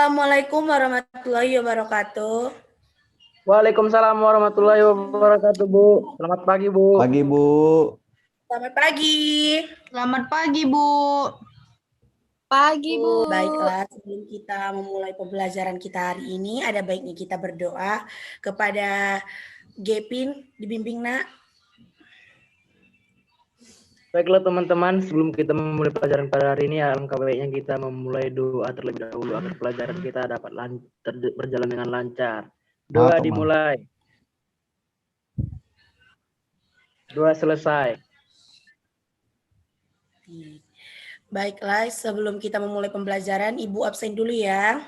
Assalamualaikum warahmatullahi wabarakatuh. Waalaikumsalam warahmatullahi wabarakatuh, Bu. Selamat pagi, Bu. Pagi, Bu. Selamat pagi. Selamat pagi, Bu. Pagi, Bu. Baiklah, sebelum kita memulai pembelajaran kita hari ini, ada baiknya kita berdoa kepada Gepin, dibimbing nak. Baiklah teman-teman, sebelum kita memulai pelajaran pada hari ini, alangkah baiknya kita memulai doa terlebih dahulu agar pelajaran kita dapat berjalan dengan lancar. Doa dimulai. Doa selesai. Baiklah, sebelum kita memulai pembelajaran, Ibu absen dulu ya.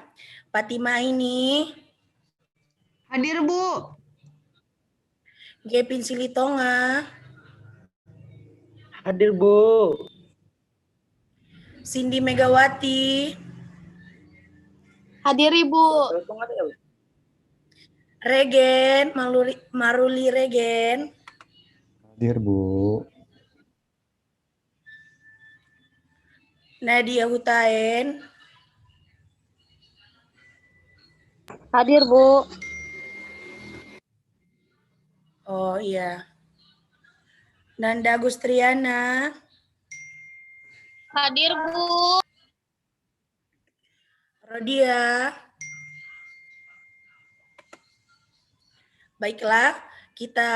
Fatima ini. Hadir, Bu. Gepin Silitonga. Hadir, Bu. Cindy Megawati. Hadir, Ibu. Regen, Maruli Regen. Hadir, Bu. Nadia Hutaen. Hadir, Bu. Oh iya. Nanda Gustriana. Hadir, Bu. Rodia. Baiklah, kita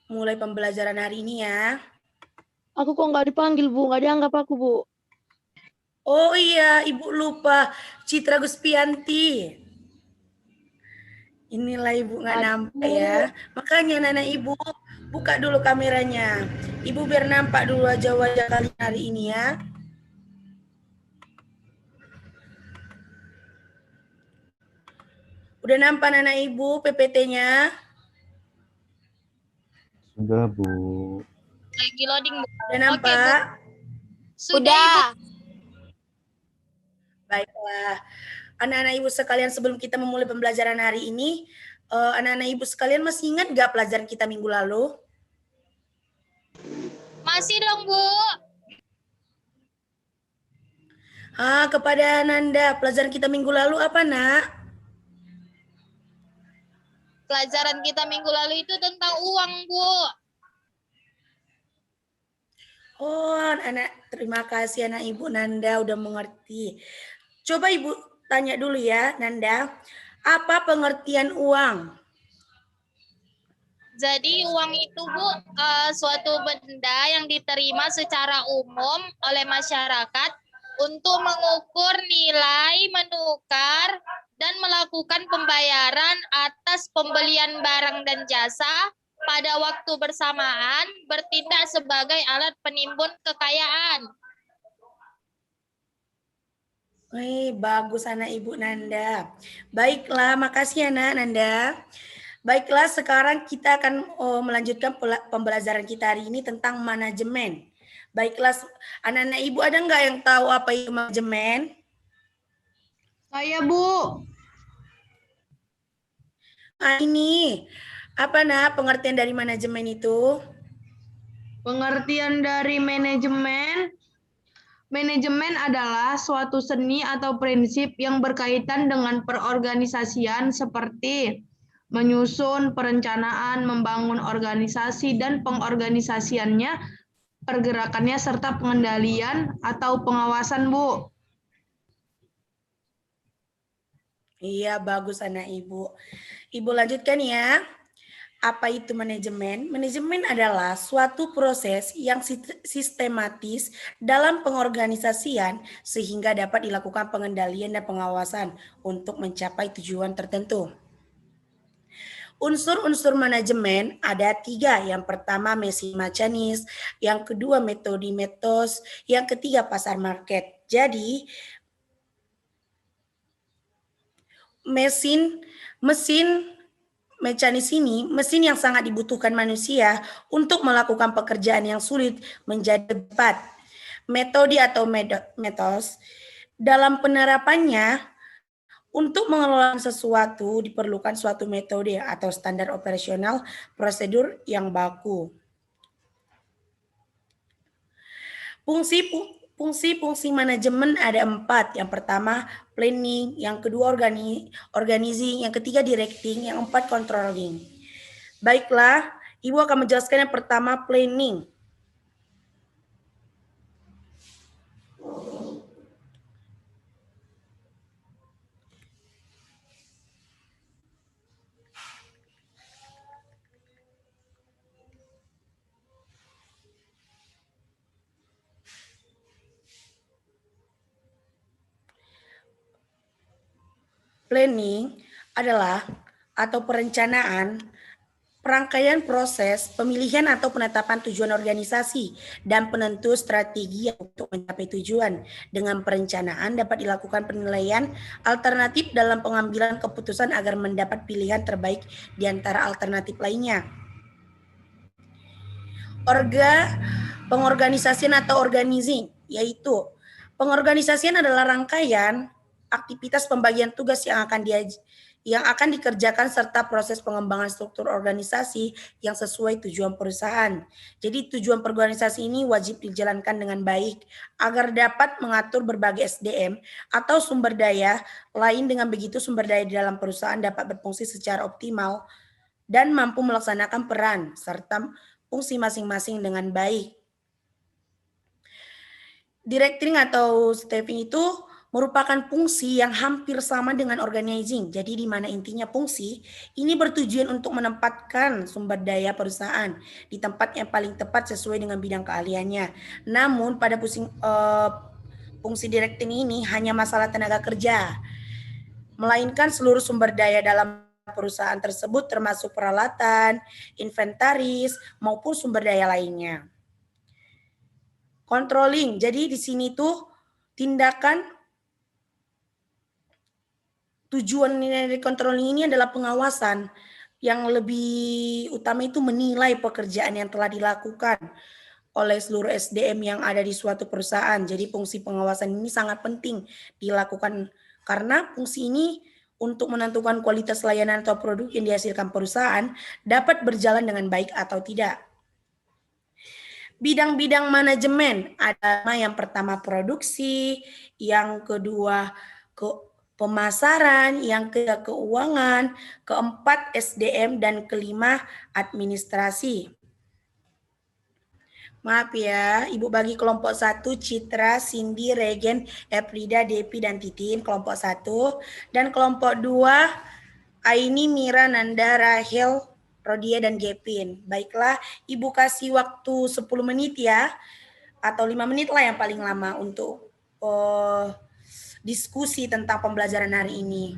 mulai pembelajaran hari ini ya. Aku kok nggak dipanggil, Bu. Nggak dianggap aku, Bu. Oh iya, Ibu lupa. Citra Guspianti. Inilah Ibu nggak nampak ya. Makanya Nana Ibu, buka dulu kameranya. Ibu biar nampak dulu wajah-wajah kalian hari ini ya. Udah nampak Nana Ibu PPT-nya? Sudah, Bu. Lagi loading, Bu. Udah nampak? Sudah. Baiklah. Anak-anak Ibu sekalian, sebelum kita memulai pembelajaran hari ini, anak-anak Ibu sekalian masih ingat nggak pelajaran kita minggu lalu? Masih dong, Bu. Kepada Nanda, pelajaran kita minggu lalu apa, Nak? Pelajaran kita minggu lalu itu tentang uang, Bu. Oh, anak, terima kasih anak Ibu Nanda udah mengerti. Coba Ibu tanya dulu ya, Nanda. Apa pengertian uang? Jadi uang itu, Bu, suatu benda yang diterima secara umum oleh masyarakat untuk mengukur nilai, menukar, dan melakukan pembayaran atas pembelian barang dan jasa pada waktu bersamaan, bertindak sebagai alat penimbun kekayaan. Wih, bagus anak Ibu Nanda. Baiklah, makasih anak Nanda. Baiklah, sekarang kita akan melanjutkan pembelajaran kita hari ini tentang manajemen. Baiklah, anak-anak Ibu ada nggak yang tahu apa itu manajemen? Saya, Bu. Ini, apa Nak pengertian dari manajemen itu? Pengertian dari manajemen. Manajemen adalah suatu seni atau prinsip yang berkaitan dengan perorganisasian seperti menyusun, perencanaan, membangun organisasi, dan pengorganisasiannya, pergerakannya, serta pengendalian atau pengawasan, Bu. Iya, bagus anak Ibu. Ibu lanjutkan ya. Apa itu manajemen? Manajemen adalah suatu proses yang sistematis dalam pengorganisasian sehingga dapat dilakukan pengendalian dan pengawasan untuk mencapai tujuan tertentu. Unsur-unsur manajemen ada 3. Yang pertama mesin mekanis, yang kedua metode metos, yang ketiga pasar market. Jadi mesin mekanis ini mesin yang sangat dibutuhkan manusia untuk melakukan pekerjaan yang sulit menjadi cepat. Metode atau metos dalam penerapannya untuk mengelola sesuatu diperlukan suatu metode atau standar operasional prosedur yang baku. Fungsi-fungsi manajemen ada 4. Yang pertama planning, yang kedua organizing, yang ketiga directing, yang 4 controlling. Baiklah, Ibu akan menjelaskan yang pertama planning. Planning adalah atau perencanaan, perangkaian proses, pemilihan atau penetapan tujuan organisasi, dan penentu strategi untuk mencapai tujuan. Dengan perencanaan dapat dilakukan penilaian alternatif dalam pengambilan keputusan agar mendapat pilihan terbaik di antara alternatif lainnya. Pengorganisasian atau organizing, yaitu pengorganisasian adalah rangkaian aktivitas pembagian tugas yang akan dikerjakan serta proses pengembangan struktur organisasi yang sesuai tujuan perusahaan. Jadi tujuan organisasi ini wajib dijalankan dengan baik agar dapat mengatur berbagai SDM atau sumber daya lain. Dengan begitu sumber daya di dalam perusahaan dapat berfungsi secara optimal dan mampu melaksanakan peran serta fungsi masing-masing dengan baik. Directing atau staffing itu merupakan fungsi yang hampir sama dengan organizing. Jadi di mana intinya fungsi ini bertujuan untuk menempatkan sumber daya perusahaan di tempat yang paling tepat sesuai dengan bidang keahliannya. Namun pada fungsi directing ini hanya masalah tenaga kerja, melainkan seluruh sumber daya dalam perusahaan tersebut termasuk peralatan, inventaris, maupun sumber daya lainnya. Controlling, jadi di sini tuh tindakan tujuan dari controlling ini adalah pengawasan, yang lebih utama itu menilai pekerjaan yang telah dilakukan oleh seluruh SDM yang ada di suatu perusahaan. Jadi fungsi pengawasan ini sangat penting dilakukan karena fungsi ini untuk menentukan kualitas layanan atau produk yang dihasilkan perusahaan dapat berjalan dengan baik atau tidak. Bidang-bidang manajemen ada yang pertama produksi, yang kedua pemasaran, yang ketiga keuangan, keempat SDM, dan kelima administrasi. Maaf ya, Ibu bagi kelompok 1 Citra, Cindy, Regen, Efrida, Depi, dan Titin, kelompok 1. Dan kelompok 2 Aini, Mira, Nanda, Rahel, Rodia, dan Gepin. Baiklah, Ibu kasih waktu 10 menit ya, atau 5 menit lah yang paling lama untuk diskusi tentang pembelajaran hari ini.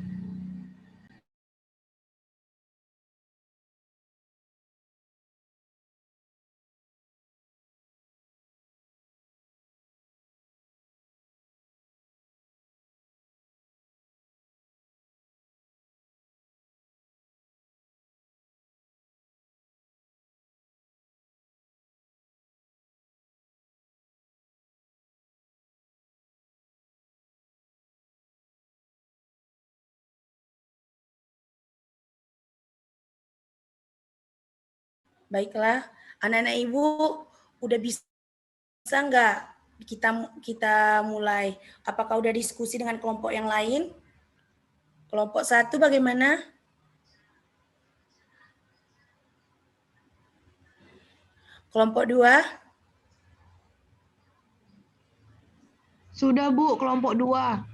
Baiklah, anak-anak Ibu udah bisa nggak kita mulai? Apakah udah diskusi dengan kelompok yang lain? Kelompok 1 bagaimana? Kelompok 2? Sudah Bu, kelompok 2.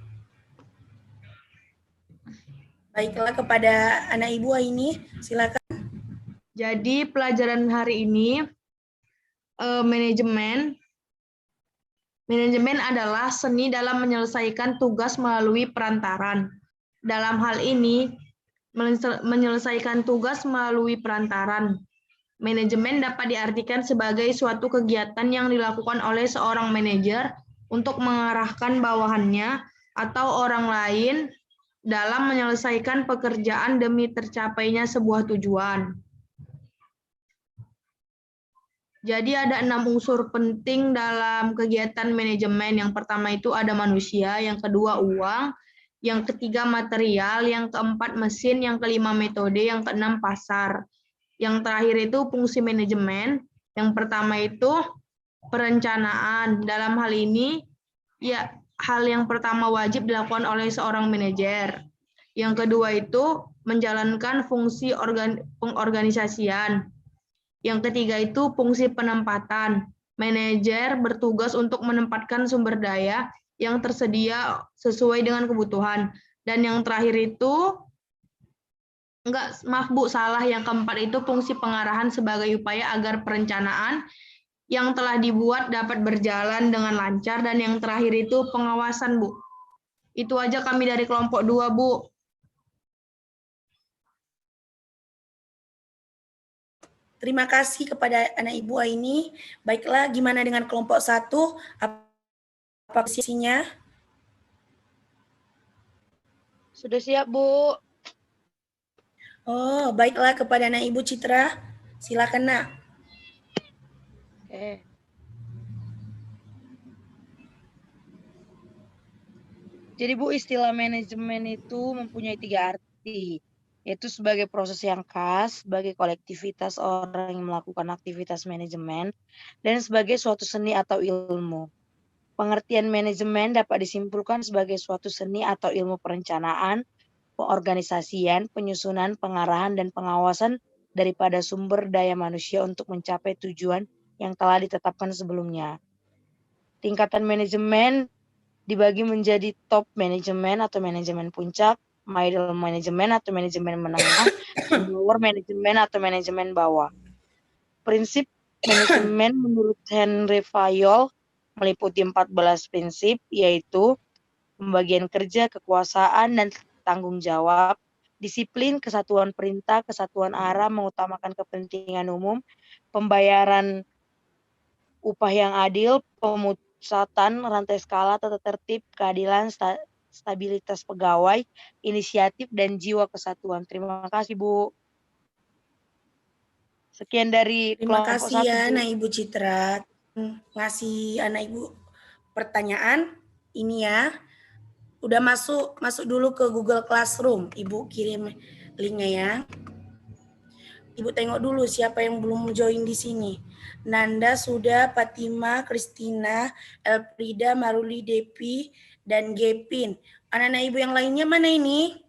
Baiklah, kepada anak Ibu ini silakan. Jadi pelajaran hari ini manajemen adalah seni dalam menyelesaikan tugas melalui perantaran. Dalam hal ini menyelesaikan tugas melalui perantaran. Manajemen dapat diartikan sebagai suatu kegiatan yang dilakukan oleh seorang manajer untuk mengarahkan bawahannya atau orang lain dalam menyelesaikan pekerjaan demi tercapainya sebuah tujuan. Jadi ada 6 unsur penting dalam kegiatan manajemen. Yang pertama itu ada manusia, yang kedua uang, yang ketiga material, yang keempat mesin, yang kelima metode, yang keenam pasar. Yang terakhir itu fungsi manajemen. Yang pertama itu perencanaan. Dalam hal ini Ya, hal yang pertama wajib dilakukan oleh seorang manajer. Yang kedua itu menjalankan fungsi pengorganisasian. Yang ketiga itu fungsi penempatan. Manajer bertugas untuk menempatkan sumber daya yang tersedia sesuai dengan kebutuhan. Dan yang terakhir itu, maaf Bu, salah. Yang keempat itu fungsi pengarahan sebagai upaya agar perencanaan yang telah dibuat dapat berjalan dengan lancar. Dan yang terakhir itu pengawasan, Bu. Itu aja kami dari kelompok 2, Bu. Terima kasih kepada anak Ibu Aini. Baiklah, gimana dengan kelompok 1? Apa posisinya? Sudah siap, Bu. Oh, baiklah kepada anak Ibu Citra. Silakan, Nak. Oke. Jadi Bu, istilah manajemen itu mempunyai 3 arti, yaitu sebagai proses yang khas, sebagai kolektivitas orang yang melakukan aktivitas manajemen, dan sebagai suatu seni atau ilmu. Pengertian manajemen dapat disimpulkan sebagai suatu seni atau ilmu perencanaan, pengorganisasian, penyusunan, pengarahan, dan pengawasan daripada sumber daya manusia untuk mencapai tujuan yang telah ditetapkan sebelumnya. Tingkatan manajemen dibagi menjadi top manajemen atau manajemen puncak, middle manajemen atau manajemen menengah, dan lower manajemen atau manajemen bawah. Prinsip manajemen menurut Henry Fayol meliputi 14 prinsip, yaitu pembagian kerja, kekuasaan, dan tanggung jawab, disiplin, kesatuan perintah, kesatuan arah, mengutamakan kepentingan umum, pembayaran upah yang adil, pemusatan rantai skala, tata tertib, keadilan, stabilitas pegawai, inisiatif, dan jiwa kesatuan. Terima kasih, Bu. Sekian dari Terima kelompok kasih 1, ya, Bu. anak Ibu Citra. Ngasih anak Ibu pertanyaan. Ini ya. Udah masuk dulu ke Google Classroom. Ibu kirim linknya ya. Ibu tengok dulu siapa yang belum join di sini. Nanda sudah, Fatima, Kristina, Elfrida, Maruli, Depi, dan Gepin. Anak-anak ibu yang lainnya mana ini?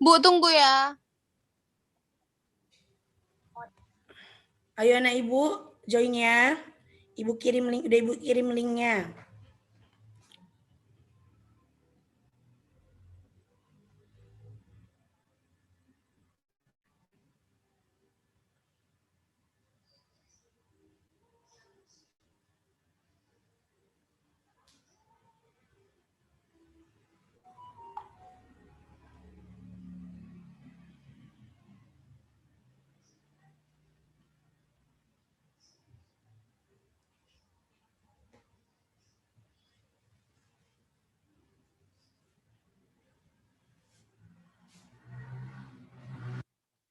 Bu, tunggu ya. Ayo anak ibu, join ya. Ibu kirim link, udah ibu kirim linknya.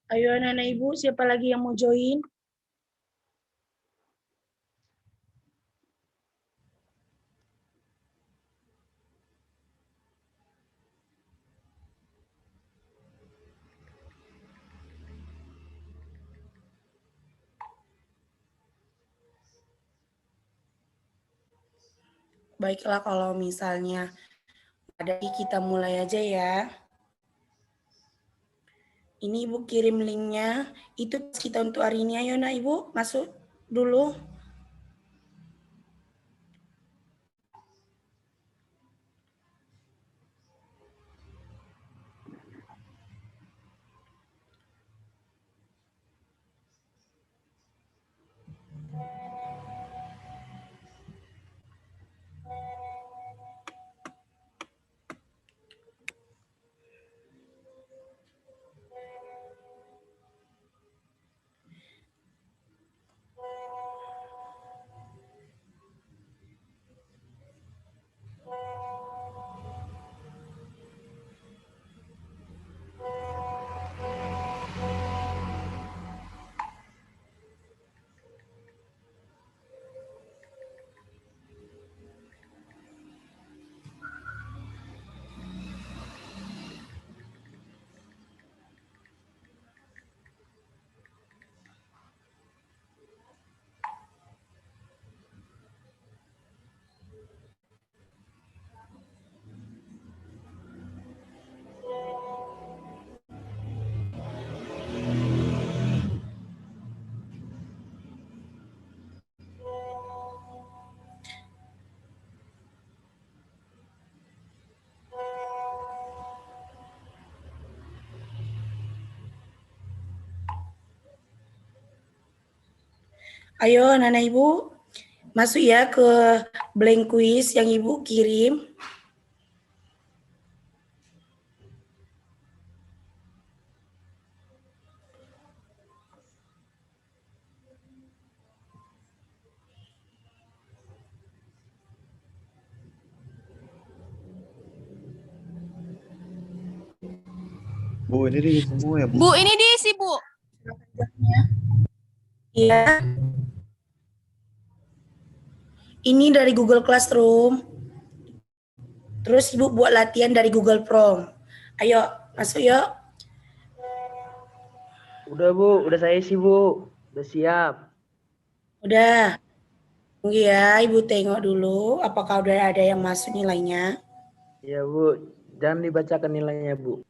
Ayo anak-anak ibu, siapa lagi yang mau join? Baiklah kalau misalnya ada, kita mulai aja ya. Ini Ibu kirim linknya. Itu kita untuk hari ini. Ayo nak Ibu, masuk dulu. Ayo anak-anak Ibu, masuk ya ke blank quiz yang Ibu kirim. Bu, ini diisi semua ya, Bu? Bu, ini diisi, Bu. Iya. Ini dari Google Classroom. Terus Ibu buat latihan dari Google Form. Ayo, masuk yuk. Udah Bu, udah saya isi Bu. Udah siap. Udah. Tunggu ya, Ibu tengok dulu apakah udah ada yang masuk nilainya. Iya Bu, jangan dibacakan nilainya Bu.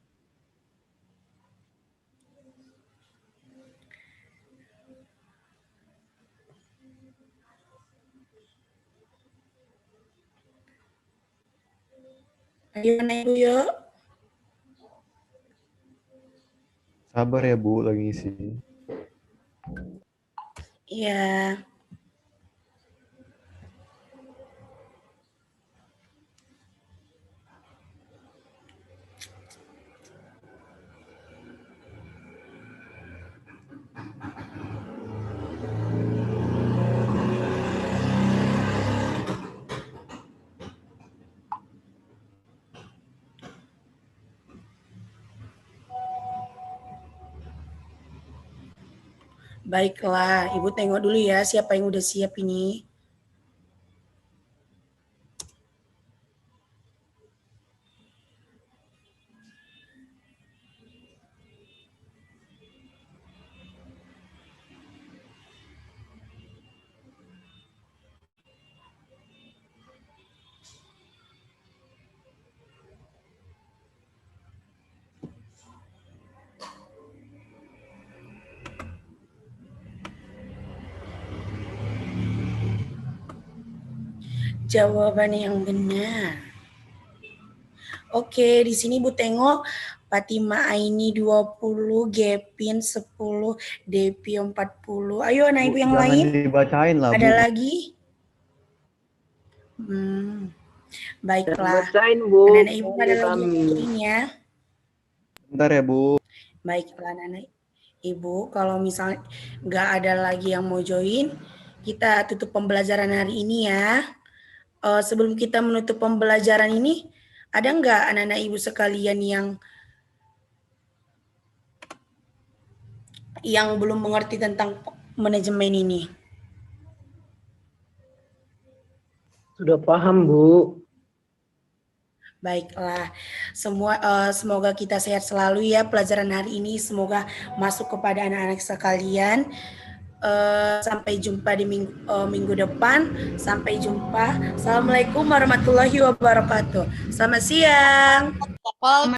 Ayo anak Ibu yuk. Sabar ya, Bu, lagi isi. Iya. Baiklah, Ibu tengok dulu ya siapa yang udah siap ini. Jawaban yang benar. Oke, di sini Bu tengok Fatima Aini 20, Gepin 10, Depi 40. Ayo anak Ibu yang Jangan lain. dibacain lah, Bu. Ada lagi? Baiklah. Bacain Bu. Anak-anak Ibu ada lagi yang kirim ya. Bentar ya, Bu. Baiklah anak-anak Ibu, kalau misalnya nggak ada lagi yang mau join, kita tutup pembelajaran hari ini ya. Sebelum kita menutup pembelajaran ini, ada nggak anak-anak Ibu sekalian yang belum mengerti tentang manajemen ini? Sudah paham Bu. Baiklah, semoga kita sehat selalu ya pelajaran hari ini. Semoga masuk kepada anak-anak sekalian. Sampai jumpa di minggu depan. Sampai jumpa. Assalamualaikum warahmatullahi wabarakatuh. Selamat siang.